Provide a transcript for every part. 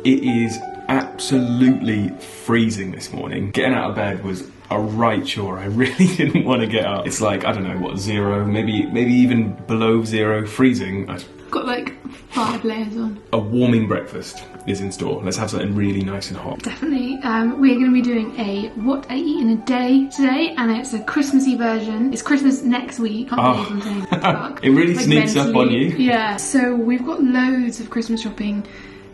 It is absolutely freezing this morning. Getting out of bed was a right chore. I really didn't want to get up. It's like, I don't know, what, 0, maybe even below 0, freezing. Got like 5 layers on. A warming breakfast is in store. Let's have something really nice and hot. Definitely. We're going to be doing a what I eat in a day today, and it's a Christmassy version. It's Christmas next week. Can't believe I'm saying fuck. It really like sneaks up on you. Yeah. So we've got loads of Christmas shopping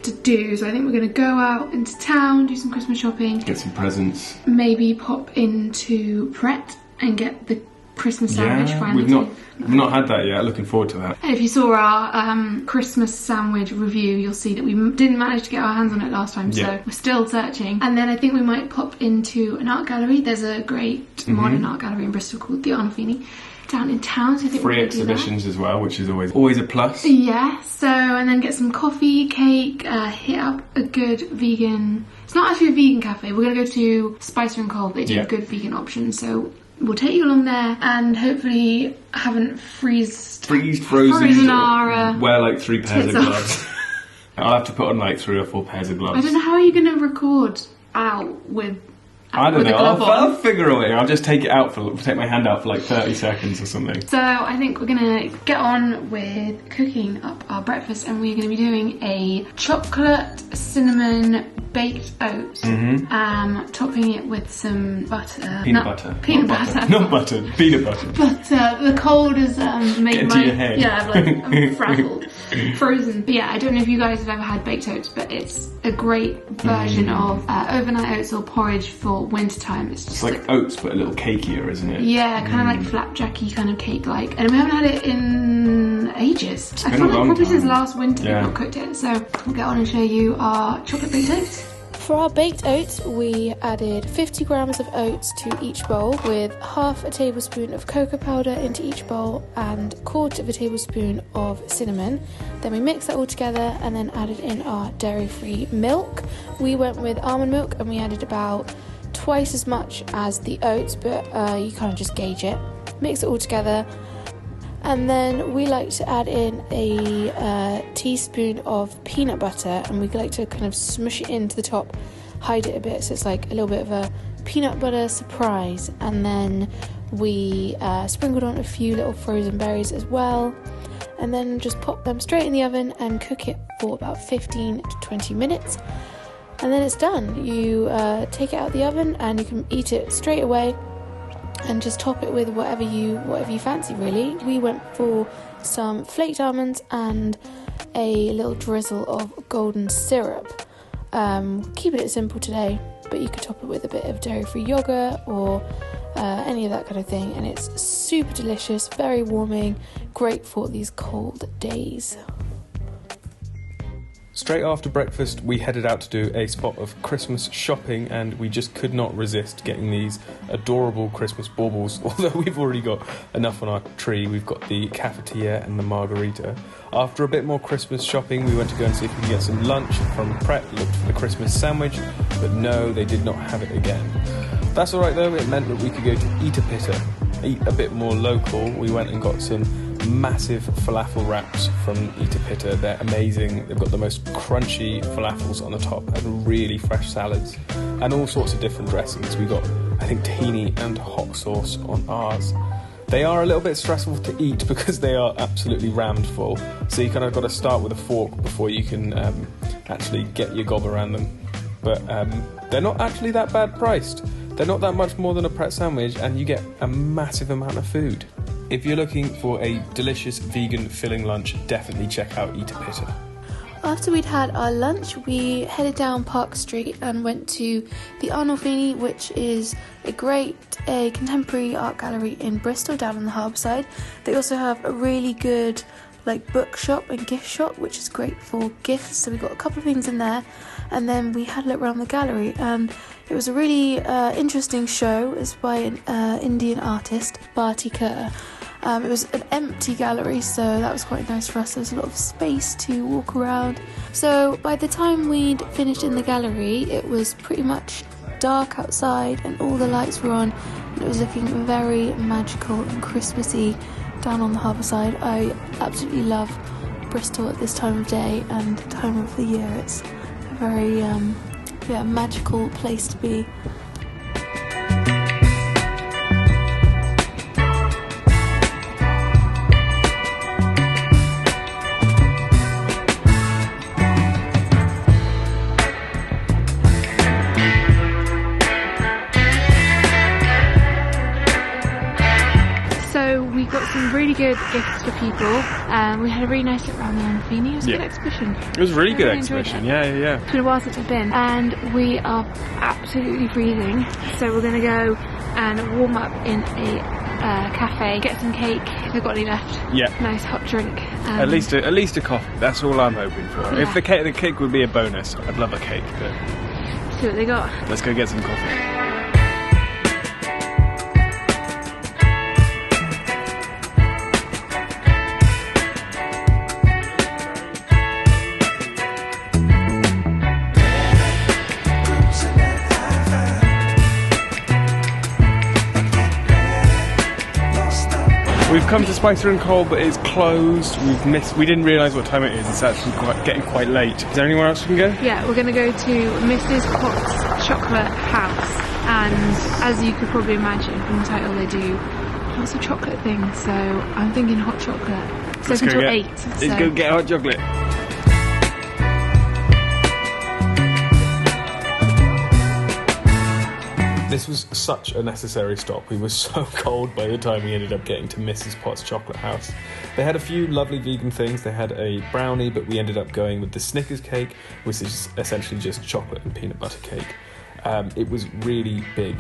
to do, so I think we're going to go out into town, do some Christmas shopping, get some presents, maybe pop into Pret and get the Christmas sandwich. We've not had that yet. Looking forward to that. And if you saw our Christmas sandwich review, you'll see that we didn't manage to get our hands on it last time, so we're still searching. And then I think we might pop into an art gallery. There's a great modern art gallery in Bristol called the Arnolfini down in town, so I think free exhibitions as well, which is always a plus. Yeah, so, and then get some coffee, cake, hit up a good vegan, it's not actually a vegan cafe, we're going to go to Spicer and Cold, they do good vegan options, so we'll take you along there and hopefully haven't frozen our wear like 3 pairs of gloves. I'll have to put on like 3 or 4 pairs of gloves. I don't know, how are you going to record out with I don't know, I'll figure a way. I'll just take my hand out for like 30 seconds or something. So I think we're gonna get on with cooking up our breakfast, and we're gonna be doing a chocolate cinnamon baked oat, topping it with some butter. Peanut butter. Peanut butter. Not butter, peanut butter. But the cold has made my... your head. Yeah, I'm frazzled. Frozen. But yeah, I don't know if you guys have ever had baked oats, but it's a great version of overnight oats or porridge for winter time. It's just like oats but a little cakier, isn't it? Yeah, kind of like flapjacky, kind of cake like, and we haven't had it in ages. I feel like probably since last winter we've not cooked it, so we'll get on and show you our chocolate baked oats. For our baked oats, we added 50 grams of oats to each bowl with half a tablespoon of cocoa powder into each bowl and 1/4 tablespoon of cinnamon. Then we mixed that all together and then added in our dairy-free milk. We went with almond milk and we added about twice as much as the oats, but you kind of just gauge it. Mix it all together. And then we like to add in a teaspoon of peanut butter, and we like to kind of smush it into the top, hide it a bit, so it's like a little bit of a peanut butter surprise. And then we sprinkled on a few little frozen berries as well, and then just pop them straight in the oven and cook it for about 15 to 20 minutes. And then it's done. You take it out of the oven and you can eat it straight away, and just top it with whatever you fancy, really. We went for some flaked almonds and a little drizzle of golden syrup. Keeping it simple today, but you could top it with a bit of dairy-free yogurt or any of that kind of thing, and it's super delicious, very warming, great for these cold days. Straight after breakfast, we headed out to do a spot of Christmas shopping, and we just could not resist getting these adorable Christmas baubles, although we've already got enough on our tree. We've got the cafetiere and the margarita. After a bit more Christmas shopping, we went to go and see if we could get some lunch from Pret, looked for the Christmas sandwich, but no, they did not have it again. That's alright though, it meant that we could go to Pitta, eat a bit more local. We went and got some massive falafel wraps from Pitta. They're amazing. They've got the most crunchy falafels on the top and really fresh salads and all sorts of different dressings. We got, I think, tahini and hot sauce on ours. They are a little bit stressful to eat because they are absolutely rammed full, so you kind of got to start with a fork before you can actually get your gob around them. But they're not actually that bad priced. They're not that much more than a Pret sandwich, and you get a massive amount of food. If you're looking for a delicious vegan filling lunch, definitely check out Pitta. After we'd had our lunch, we headed down Park Street and went to the Arnolfini, which is a contemporary art gallery in Bristol, down on the harbour side. They also have a really good bookshop and gift shop, which is great for gifts, so we got a couple of things in there, and then we had a look around the gallery, and it was a really interesting show. It's by an Indian artist, Batika. It was an empty gallery, so that was quite nice for us. There was a lot of space to walk around. So by the time we'd finished in the gallery, it was pretty much dark outside and all the lights were on, and it was looking very magical and Christmassy down on the harbour side. I absolutely love Bristol at this time of day and time of the year. It's a very magical place to be. We got some really good gifts for people. We had a really nice look around the Arnolfini. It was a good exhibition. It was a really good exhibition. Yeah. It's been a while since I've been, and we are absolutely freezing. So we're going to go and warm up in a cafe, get some cake if they've got any left. Yeah. Nice hot drink. At least a coffee. That's all I'm hoping for. Yeah. If the cake would be a bonus, I'd love a cake. But see what they got. Let's go get some coffee. We've come to Spicer & Cold, but it's closed. We didn't realise what time it is. It's actually getting quite late. Is there anywhere else we can go? Yeah, we're going to go to Mrs. Potts Chocolate House, and as you could probably imagine from the title, they do lots of chocolate things. So I'm thinking hot chocolate. It's open until 8. Let's go get hot chocolate. This was such a necessary stop. We were so cold by the time we ended up getting to Mrs. Potts Chocolate House. They had a few lovely vegan things. They had a brownie, but we ended up going with the Snickers cake, which is essentially just chocolate and peanut butter cake. It was really big.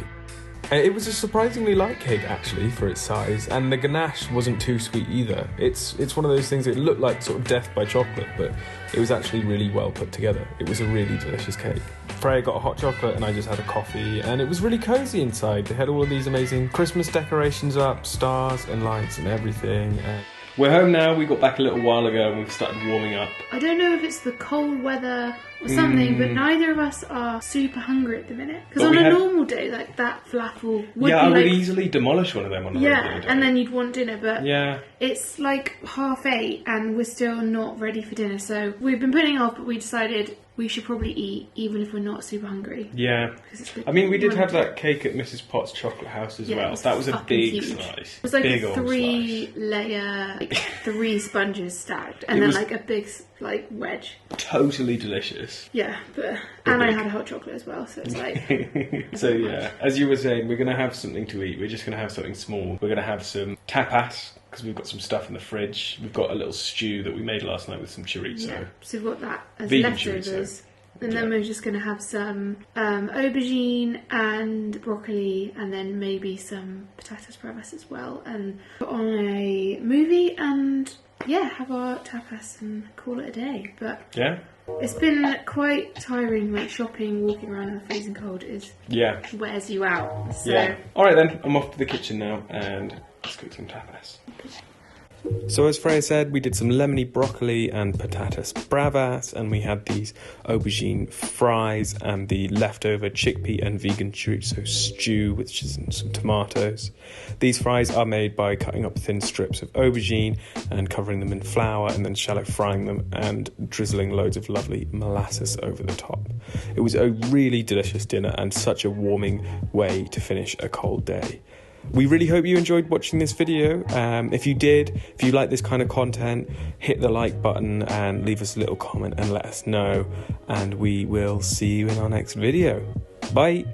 It was a surprisingly light cake actually for its size, and the ganache wasn't too sweet either. It's one of those things that looked like sort of death by chocolate, but it was actually really well put together. It was a really delicious cake. Freya got a hot chocolate and I just had a coffee, and it was really cozy inside. They had all of these amazing Christmas decorations up, stars and lights and everything. We're home now. We got back a little while ago and we've started warming up. I don't know if it's the cold weather or something, but neither of us are super hungry at the minute. Because on a normal day, like that falafel would be I would like, easily demolish one of them on a regular day. And then you'd want dinner, but yeah, it's like 8:30 and we're still not ready for dinner. So we've been putting it off, but we decided we should probably eat even if we're not super hungry. Yeah. I mean, we did have that cake at Mrs. Potts Chocolate House as well. That was a big huge slice. It was like big a 3-layer, like 3 sponges stacked, and then like a big like wedge. Totally delicious. Yeah, and I had a hot chocolate as well, so it's like. So yeah, as you were saying, we're gonna have something to eat. We're just gonna have something small. We're gonna have some tapas, because we've got some stuff in the fridge. We've got a little stew that we made last night with some chorizo. Yeah, so we've got that as vegan leftovers. Chorizo. And then we're just going to have some aubergine and broccoli, and then maybe some Patatas Bravas as well, and put on a movie and have our tapas and call it a day. But yeah, it's been quite tiring, like shopping, walking around in the freezing cold wears you out. So. Yeah. Alright then, I'm off to the kitchen now and let's cook some tapas. So as Freya said, we did some lemony broccoli and patatas bravas, and we had these aubergine fries and the leftover chickpea and vegan chorizo stew, which is some tomatoes. These fries are made by cutting up thin strips of aubergine and covering them in flour and then shallow frying them and drizzling loads of lovely molasses over the top. It was a really delicious dinner and such a warming way to finish a cold day. We really hope you enjoyed watching this video. If you did, if you like this kind of content, hit the like button and leave us a little comment and let us know. And we will see you in our next video. Bye!